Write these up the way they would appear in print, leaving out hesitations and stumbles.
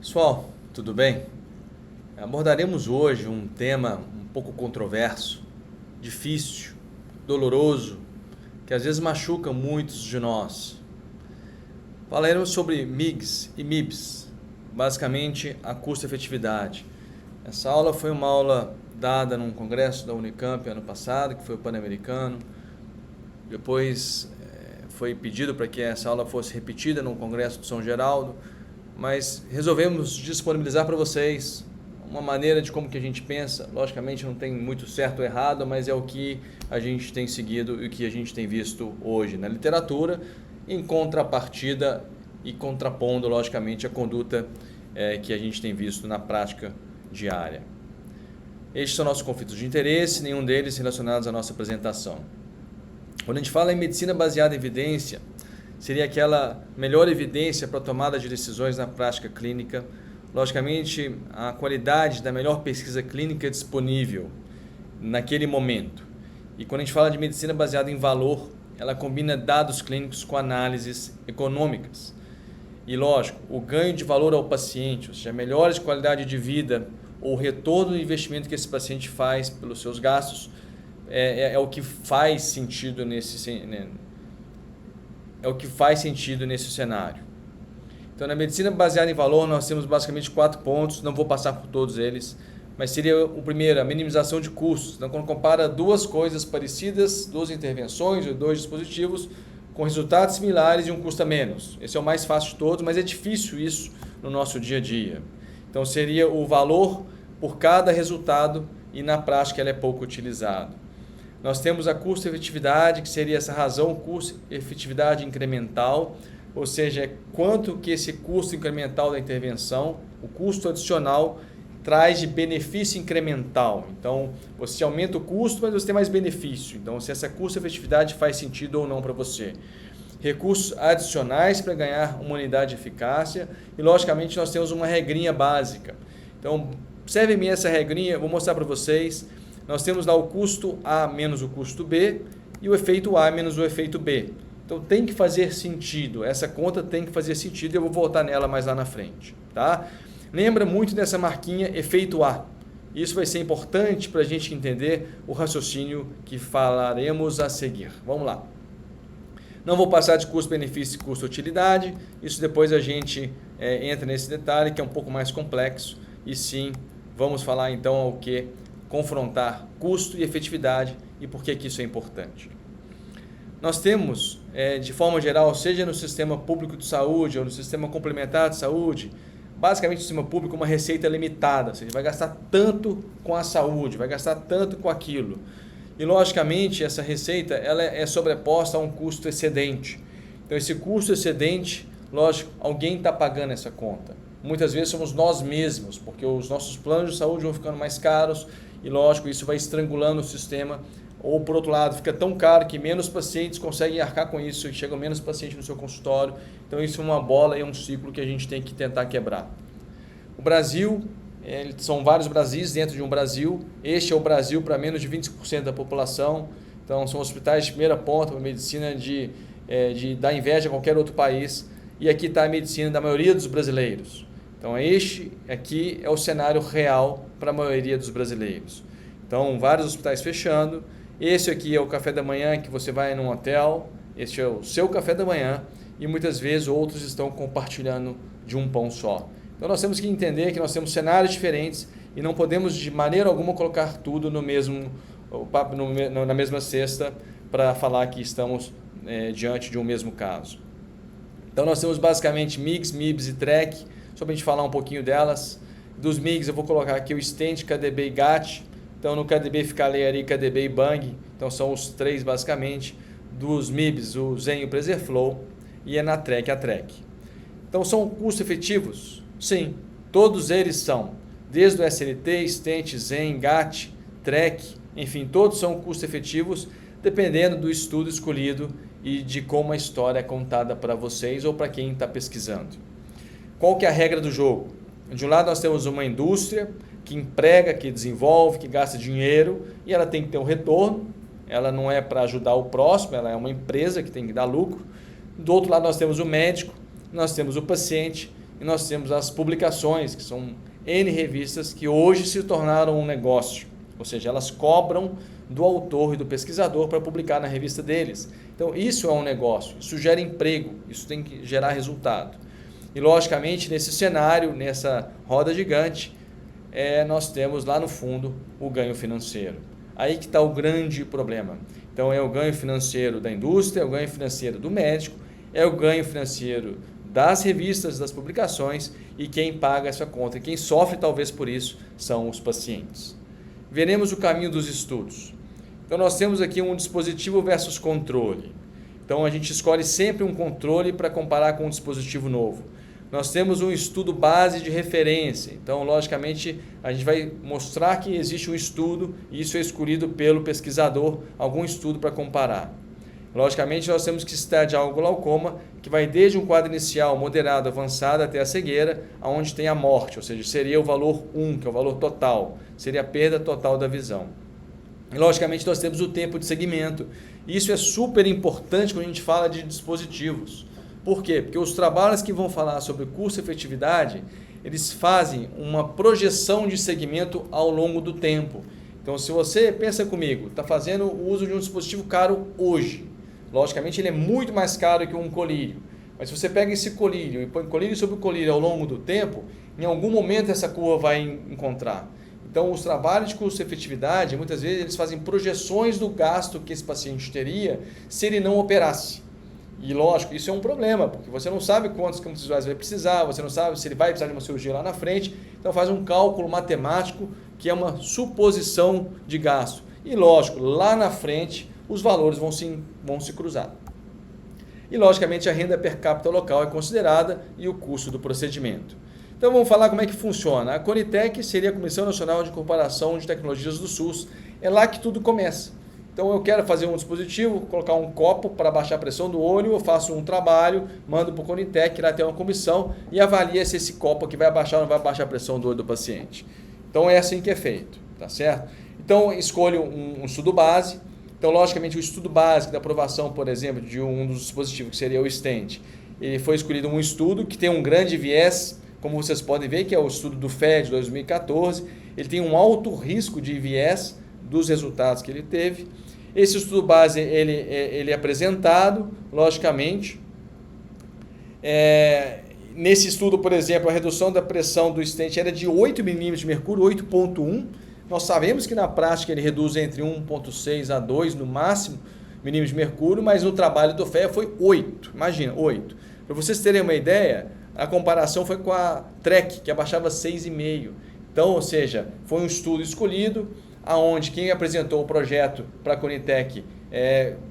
Pessoal, tudo bem? Abordaremos hoje um tema um pouco controverso, difícil, doloroso, que às vezes machuca muitos de nós. Falaremos sobre MIGs e MIBs, basicamente a custo-efetividade. Essa aula foi uma aula dada num congresso da Unicamp ano passado, que foi o Pan-Americano. Depois foi pedido para que essa aula fosse repetida no congresso de São Geraldo, mas resolvemos disponibilizar para vocês uma maneira de como que a gente pensa. Logicamente não tem muito certo ou errado, mas é o que a gente tem seguido e o que a gente tem visto hoje na literatura, em contrapartida e contrapondo, logicamente, a conduta que a gente tem visto na prática diária. Estes são nossos conflitos de interesse, nenhum deles relacionados à nossa apresentação. Quando a gente fala em medicina baseada em evidência, seria aquela melhor evidência para a tomada de decisões na prática clínica, logicamente a qualidade da melhor pesquisa clínica disponível naquele momento. E quando a gente fala de medicina baseada em valor, ela combina dados clínicos com análises econômicas. E lógico, o ganho de valor ao paciente, ou seja, melhora de qualidade de vida ou o retorno do investimento que esse paciente faz pelos seus gastos, é o que faz sentido nesse cenário. Então, na medicina baseada em valor, nós temos basicamente 4 pontos, não vou passar por todos eles, mas seria o primeiro, a minimização de custos. Então, quando compara duas coisas parecidas, duas intervenções ou dois dispositivos, com resultados similares e um custa menos. Esse é o mais fácil de todos, mas é difícil isso no nosso dia a dia. Então, seria o valor por cada resultado e na prática ele é pouco utilizado. Nós temos a custo-efetividade, que seria essa razão custo-efetividade incremental, ou seja, é quanto que esse custo incremental da intervenção, o custo adicional, traz de benefício incremental. Então, você aumenta o custo, mas você tem mais benefício. Então, se essa custo-efetividade faz sentido ou não para você. Recursos adicionais para ganhar uma unidade de eficácia e, logicamente, nós temos uma regrinha básica. Então, observem essa regrinha, vou mostrar para vocês. Nós temos lá o custo A menos o custo B e o efeito A menos o efeito B. Então tem que fazer sentido, essa conta tem que fazer sentido e eu vou voltar nela mais lá na frente. Tá? Lembra muito dessa marquinha efeito A. Isso vai ser importante para a gente entender o raciocínio que falaremos a seguir. Vamos lá. Não vou passar de custo-benefício e custo-utilidade, isso depois a gente entra nesse detalhe que é um pouco mais complexo e sim, vamos falar então ao que? Confrontar custo e efetividade e por que isso é importante. Nós temos, de forma geral, seja no sistema público de saúde ou no sistema complementar de saúde, basicamente no sistema público uma receita limitada, ou seja, vai gastar tanto com a saúde, vai gastar tanto com aquilo. E logicamente essa receita ela é sobreposta a um custo excedente. Então esse custo excedente, lógico, alguém está pagando essa conta. Muitas vezes somos nós mesmos, porque os nossos planos de saúde vão ficando mais caros e, lógico, isso vai estrangulando o sistema. Ou, por outro lado, fica tão caro que menos pacientes conseguem arcar com isso e chegam menos pacientes no seu consultório. Então, isso é uma bola e é um ciclo que a gente tem que tentar quebrar. O Brasil, são vários Brasis dentro de um Brasil. Este é o Brasil para menos de 25% da população. Então, são hospitais de primeira ponta, uma medicina de dar inveja a qualquer outro país. E aqui está a medicina da maioria dos brasileiros. Então, este aqui é o cenário real para a maioria dos brasileiros. Então, vários hospitais fechando. Esse aqui é o café da manhã que você vai num hotel. Este é o seu café da manhã e muitas vezes outros estão compartilhando de um pão só. Então, nós temos que entender que nós temos cenários diferentes e não podemos de maneira alguma colocar tudo na mesma cesta para falar que estamos diante de um mesmo caso. Então, nós temos basicamente MIGs, MIBs e TREC. Só para a gente falar um pouquinho delas. Dos MIGs eu vou colocar aqui o Stent, KDB e GAT. Então no KDB fica Leari, KDB e Bang. Então são os 3 basicamente. Dos MIBs, o Zen e o PreserFlow. E é na TREC a TREC. Então são custos efetivos? Sim, todos eles são. Desde o SLT, Stent, Zen, GAT, TREC, enfim, todos são custos efetivos, dependendo do estudo escolhido e de como a história é contada para vocês ou para quem está pesquisando. Qual que é a regra do jogo? De um lado nós temos uma indústria que emprega, que desenvolve, que gasta dinheiro e ela tem que ter um retorno. Ela não é para ajudar o próximo, ela é uma empresa que tem que dar lucro. Do outro lado nós temos o médico, nós temos o paciente e nós temos as publicações, que são N revistas que hoje se tornaram um negócio, ou seja, elas cobram do autor e do pesquisador para publicar na revista deles. Então, isso é um negócio, isso gera emprego, isso tem que gerar resultado. E, logicamente, nesse cenário, nessa roda gigante, nós temos lá no fundo o ganho financeiro. Aí que está o grande problema. Então, é o ganho financeiro da indústria, é o ganho financeiro do médico, é o ganho financeiro das revistas, das publicações, e quem paga essa conta, quem sofre talvez por isso, são os pacientes. Veremos o caminho dos estudos. Então, nós temos aqui um dispositivo versus controle. Então, a gente escolhe sempre um controle para comparar com um dispositivo novo. Nós temos um estudo base de referência. Então, logicamente, a gente vai mostrar que existe um estudo e isso é escolhido pelo pesquisador, algum estudo para comparar. Logicamente, nós temos que estadiar o glaucoma, que vai desde um quadro inicial, moderado, avançado, até a cegueira, onde tem a morte, ou seja, seria o valor 1, que é o valor total, seria a perda total da visão. E, logicamente, nós temos o tempo de segmento. Isso é super importante quando a gente fala de dispositivos. Por quê? Porque os trabalhos que vão falar sobre custo-efetividade, eles fazem uma projeção de segmento ao longo do tempo. Então, se você, pensa comigo, está fazendo o uso de um dispositivo caro hoje, logicamente ele é muito mais caro que um colírio, mas se você pega esse colírio e põe colírio sobre colírio ao longo do tempo, em algum momento essa curva vai encontrar. Então, os trabalhos de custo-efetividade, muitas vezes eles fazem projeções do gasto que esse paciente teria se ele não operasse. E lógico, isso é um problema, porque você não sabe quantos campos visuais vai precisar, você não sabe se ele vai precisar de uma cirurgia lá na frente, então faz um cálculo matemático que é uma suposição de gasto. E lógico, lá na frente os valores vão se cruzar. E logicamente a renda per capita local é considerada e o custo do procedimento. Então vamos falar como é que funciona. A Conitec seria a Comissão Nacional de Comparação de Tecnologias do SUS, é lá que tudo começa. Então eu quero fazer um dispositivo, colocar um copo para baixar a pressão do olho, eu faço um trabalho, mando para o Conitec, lá tem uma comissão e avalia se esse copo aqui vai abaixar ou não vai abaixar a pressão do olho do paciente. Então é assim que é feito, tá certo? Então escolho um estudo base. Então logicamente o estudo básico da aprovação, por exemplo, de um dos dispositivos que seria o stent, ele foi escolhido um estudo que tem um grande viés, como vocês podem ver, que é o estudo do FED 2014, ele tem um alto risco de viés dos resultados que ele teve. Esse estudo base ele é apresentado, logicamente. Nesse estudo, por exemplo, a redução da pressão do stent era de 8 milímetros de mercúrio, 8,1. Nós sabemos que na prática ele reduz entre 1,6 a 2 no máximo milímetros de mercúrio, mas no trabalho do FEA foi 8. Imagina, 8. Para vocês terem uma ideia, a comparação foi com a TREC, que abaixava 6,5. Então, ou seja, foi um estudo escolhido, aonde quem apresentou o projeto para a Conitec,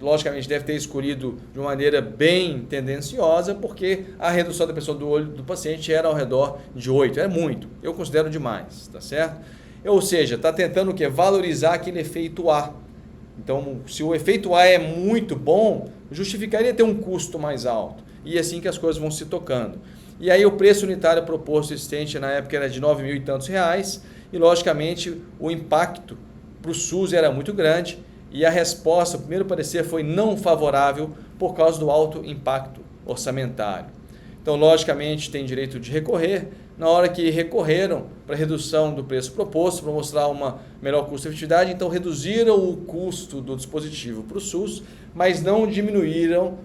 logicamente deve ter escolhido de uma maneira bem tendenciosa, porque a redução da pressão do olho do paciente era ao redor de 8, é muito, eu considero demais, tá certo? Ou seja, está tentando o quê? Valorizar aquele efeito A. Então, se o efeito A é muito bom, justificaria ter um custo mais alto, e é assim que as coisas vão se tocando. E aí o preço unitário proposto stent na época era de 9 mil e tantos reais, e logicamente o impacto para o SUS era muito grande e a resposta, o primeiro parecer foi não favorável por causa do alto impacto orçamentário. Então, logicamente, tem direito de recorrer. Na hora que recorreram para redução do preço proposto, para mostrar uma melhor custo-efetividade, então reduziram o custo do dispositivo para o SUS, mas não diminuíram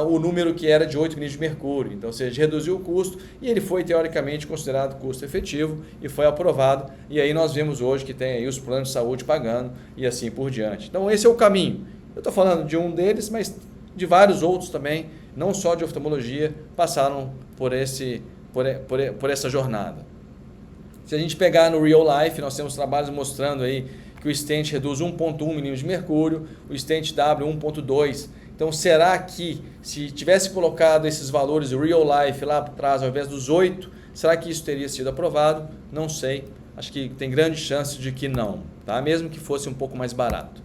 o número que era de 8 milímetros de mercúrio. Então, ou seja, reduziu o custo e ele foi teoricamente considerado custo efetivo e foi aprovado. E aí nós vemos hoje que tem aí os planos de saúde pagando e assim por diante. Então, esse é o caminho. Eu estou falando de um deles, mas de vários outros também, não só de oftalmologia, passaram por essa jornada. Se a gente pegar no real life, nós temos trabalhos mostrando aí que o stent reduz 1,1 milímetros de mercúrio, o stent W 1,2. Então, será que se tivesse colocado esses valores real life lá para trás, ao invés dos 8, será que isso teria sido aprovado? Não sei. Acho que tem grande chance de que não, tá? Mesmo que fosse um pouco mais barato.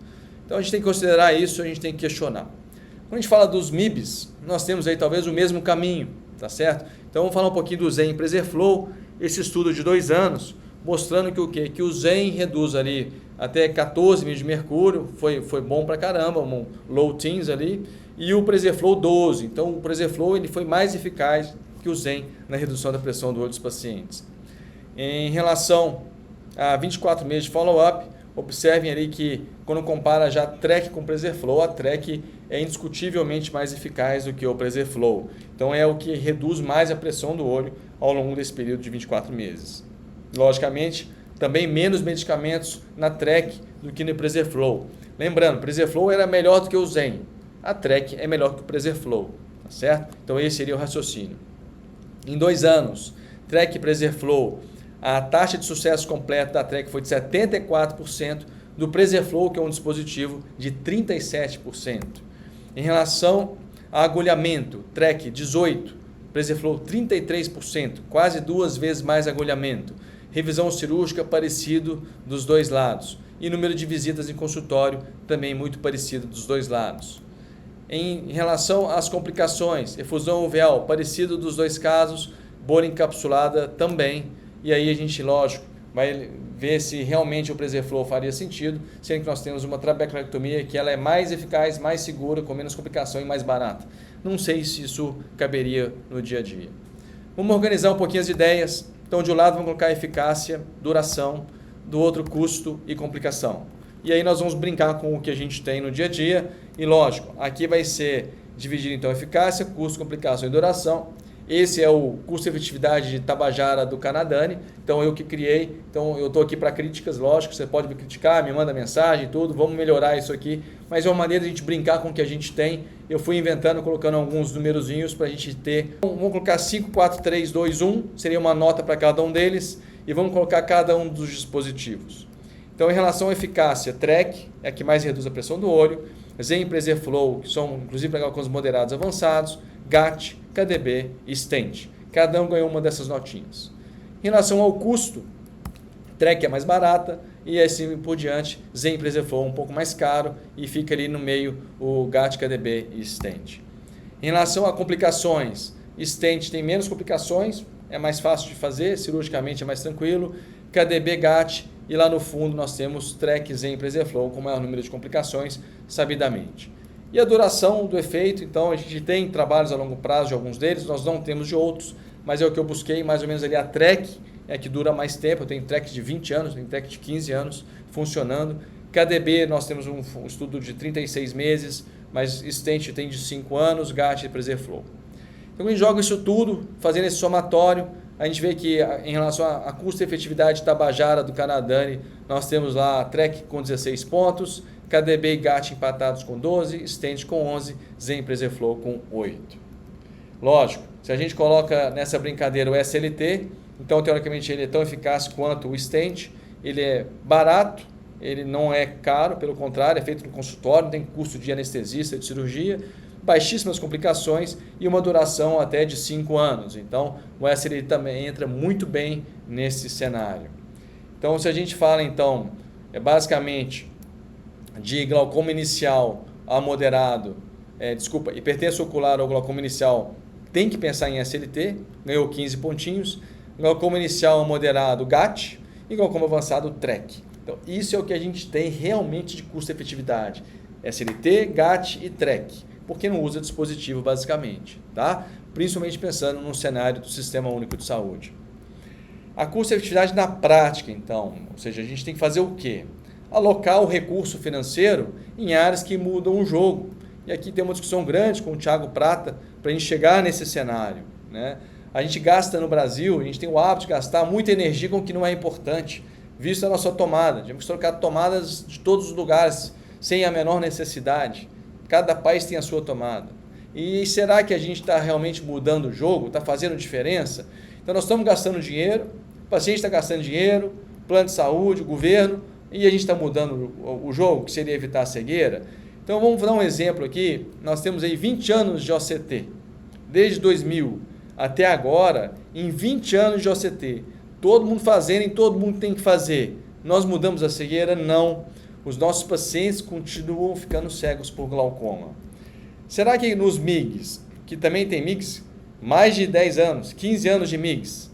Então, a gente tem que considerar isso, a gente tem que questionar. Quando a gente fala dos MIBs, nós temos aí talvez o mesmo caminho, tá certo? Então vamos falar um pouquinho do Zen PreserFlow, esse estudo de 2 anos, mostrando que o quê? Que o Zen reduz ali até 14 milímetros de mercúrio, foi bom pra caramba, low teens ali, e o PreserFlow 12. Então o PreserFlow ele foi mais eficaz que o Zen na redução da pressão do olho dos pacientes. Em relação a 24 meses de follow-up, observem ali que quando compara já Trek com PreserFlow, a Trek é indiscutivelmente mais eficaz do que o PreserFlow. Então é o que reduz mais a pressão do olho ao longo desse período de 24 meses. Logicamente, também menos medicamentos na Trek do que no PreserFlow. Lembrando, o PreserFlow era melhor do que o Zen. A Trek é melhor que o PreserFlow, tá certo? Então esse seria o raciocínio. Em 2 anos, Trek e PreserFlow, a taxa de sucesso completo da Trek foi de 74%, do PreserFlow, que é um dispositivo, de 37%. Em relação a agulhamento, Trek 18%, PreserFlow 33%, quase 2 vezes mais agulhamento. Revisão cirúrgica parecido dos dois lados. E número de visitas em consultório também muito parecido dos dois lados. Em relação às complicações, efusão uveal parecido dos dois casos, bolha encapsulada também. E aí a gente, lógico, vai ver se realmente o PreserFlow faria sentido, sendo que nós temos uma trabeculectomia que ela é mais eficaz, mais segura, com menos complicação e mais barata. Não sei se isso caberia no dia a dia. Vamos organizar um pouquinho as ideias. Então, de um lado, vamos colocar eficácia, duração, do outro, custo e complicação. E aí nós vamos brincar com o que a gente tem no dia a dia. E, lógico, aqui vai ser dividido, então, eficácia, custo, complicação e duração. Esse é o custo-efetividade de Tabajara do Canadani. Então, eu que criei. Então, eu estou aqui para críticas, lógico. Você pode me criticar, me manda mensagem e tudo. Vamos melhorar isso aqui. Mas é uma maneira de a gente brincar com o que a gente tem. Eu fui inventando, colocando alguns numerozinhos para a gente ter. Vamos colocar 5, 4, 3, 2, 1. Seria uma nota para cada um deles. E vamos colocar cada um dos dispositivos. Então, em relação à eficácia, Trek é a que mais reduz a pressão do olho. Zen e PreserFlow, que são inclusive para com os moderados avançados. GAT, KDB e Stent. Cada um ganhou uma dessas notinhas. Em relação ao custo, Trek é mais barata e assim por diante. Zen e PreserFlow um pouco mais caro e fica ali no meio o GAT, KDB e Stent. Em relação a complicações, Stent tem menos complicações, é mais fácil de fazer, cirurgicamente é mais tranquilo. KDB, GAT e lá no fundo nós temos Trek, Zen e PreserFlow com maior número de complicações, sabidamente. E a duração do efeito, então a gente tem trabalhos a longo prazo de alguns deles, nós não temos de outros, mas é o que eu busquei, mais ou menos ali a Trek, é a que dura mais tempo, eu tenho Trek de 20 anos, tenho Trek de 15 anos funcionando. KDB nós temos um estudo de 36 meses, mas Stent tem de 5 anos, GAT e PreserFlow. Então a gente joga isso tudo, fazendo esse somatório, a gente vê que em relação à custo-efetividade Tabajara do Canadani, nós temos lá a Trek com 16 pontos, KDB e GAT empatados com 12, Stent com 11, Zen e PreserFlow com 8. Lógico, se a gente coloca nessa brincadeira o SLT, então teoricamente ele é tão eficaz quanto o Stent, ele é barato, ele não é caro, pelo contrário, é feito no consultório, não tem custo de anestesista, de cirurgia, baixíssimas complicações e uma duração até de 5 anos. Então o SLT também entra muito bem nesse cenário. Então se a gente fala então, basicamente de glaucoma inicial a moderado, hipertensão ocular ou glaucoma inicial, tem que pensar em SLT, ganhou 15 pontinhos, glaucoma inicial a moderado, GAT, e glaucoma avançado, Trek. Então, isso é o que a gente tem realmente de custo-efetividade, SLT, GAT e Trek, porque não usa dispositivo basicamente, tá? Principalmente pensando no cenário do Sistema Único de Saúde. A custo-efetividade na prática, então, ou seja, a gente tem que fazer o quê? Alocar o recurso financeiro em áreas que mudam o jogo. E aqui tem uma discussão grande com o Thiago Prata para a gente chegar nesse cenário, né? A gente gasta no Brasil, a gente tem o hábito de gastar muita energia com o que não é importante, visto a nossa tomada. Temos que trocar tomadas de todos os lugares, sem a menor necessidade. Cada país tem a sua tomada. E será que a gente está realmente mudando o jogo? Está fazendo diferença? Então nós estamos gastando dinheiro, o paciente está gastando dinheiro, plano de saúde, o governo, e a gente está mudando o jogo, que seria evitar a cegueira. Então vamos dar um exemplo aqui. Nós temos aí 20 anos de OCT. Desde 2000 até agora, em 20 anos de OCT. Todo mundo fazendo e todo mundo tem que fazer. Nós mudamos a cegueira? Não. Os nossos pacientes continuam ficando cegos por glaucoma. Será que nos MIGs, que também tem MIGs, mais de 10 anos, 15 anos de MIGs,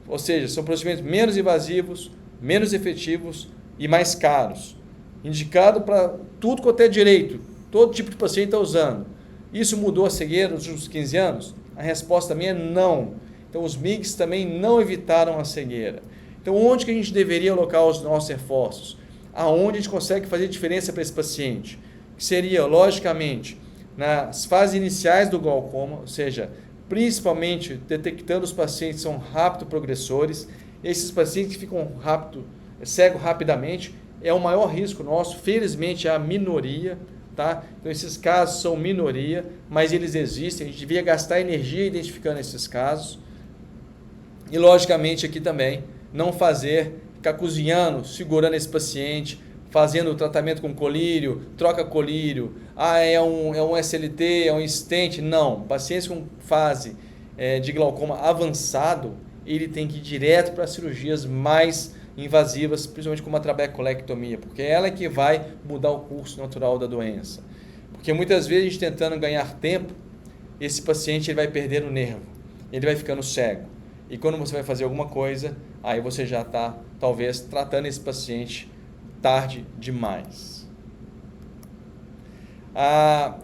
ou seja, são procedimentos menos invasivos, menos efetivos e mais caros, indicado para tudo quanto é direito, todo tipo de paciente está usando. Isso mudou a cegueira nos últimos 15 anos? A resposta também é não. Então, os MIGs também não evitaram a cegueira. Então, onde que a gente deveria alocar os nossos reforços? Aonde a gente consegue fazer diferença para esse paciente? Que seria, logicamente, nas fases iniciais do glaucoma, ou seja, principalmente detectando os pacientes que são rápido progressores, esses pacientes que ficam cego rapidamente, é o maior risco nosso, felizmente é a minoria, tá? Então esses casos são minoria, mas eles existem, a gente devia gastar energia identificando esses casos. E logicamente aqui também, não ficar cozinhando, segurando esse paciente, fazendo o tratamento com colírio, troca colírio, é um SLT, é um stent, não. Pacientes com fase de glaucoma avançado, ele tem que ir direto para cirurgias mais invasivas, principalmente como a trabeculectomia, porque é ela que vai mudar o curso natural da doença. Porque muitas vezes a gente tentando ganhar tempo, esse paciente ele vai perder o nervo, ele vai ficando cego. E quando você vai fazer alguma coisa, aí você já está, talvez, tratando esse paciente tarde demais.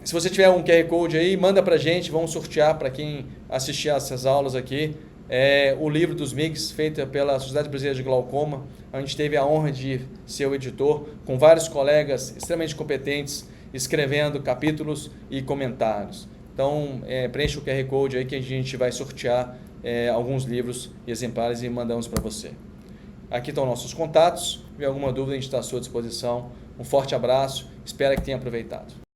Se você tiver um QR Code aí, manda para a gente, vamos sortear para quem assistir essas aulas aqui. O livro dos MIGs, feito pela Sociedade Brasileira de Glaucoma. A gente teve a honra de ser o editor, com vários colegas extremamente competentes, escrevendo capítulos e comentários. Então, preencha o QR Code aí que a gente vai sortear alguns livros e exemplares e mandamos para você. Aqui estão nossos contatos. Se tiver alguma dúvida, a gente está à sua disposição. Um forte abraço, espero que tenha aproveitado.